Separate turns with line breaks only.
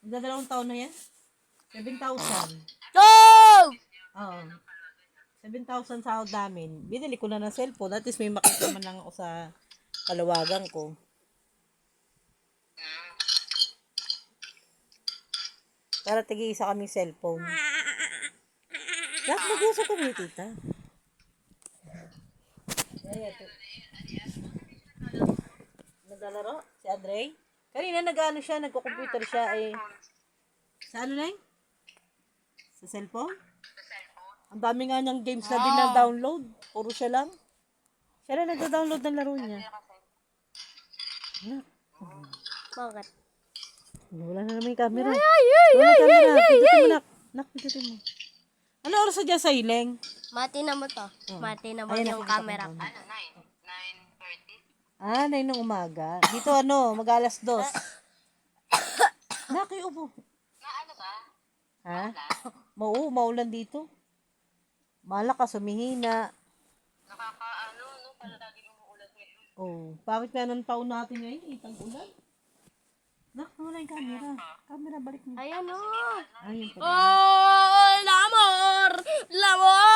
Magdadalawang taon na yan? 7,000.
Oh!
Oo. 7,000 sahod namin. Binili ko na ng cellphone. At least may makita man lang ako sa kalawagan ko. Para tig-isa kaming cellphone. Lahat mag-usap kami, tita. Naglalaro? Si Andre? Kanina nag-ano siya, nagko-computer siya eh. Sa ano na yun? Sa cellphone? Ang dami nga niyang games na din na download. Puro siya lang. Siya lang nagda-download ng laro niya. Anak.
Bakit?
Wala na naman yung camera. Wala yung camera. Pindutin mo, nak. Nak, pindutin mo. Ano oras na dyan sa Ileng?
Mati na mo to. Mati na mo
Ayan,
yung
nakikita
camera.
ko. 9 ng umaga. Dito ano, mag-alas 2. Nak, upo. Ha? Maulan dito. Malakas, humihina.
Nakakaano, no? Para laging umuulan ngayon.
Oh, bakit nga nang taon natin ngayon? Tag-ulan. Nak, wala yung camera. Camera, balik mo.
Ayan o.
Ayun pala.
Oh, lamor! Lamor!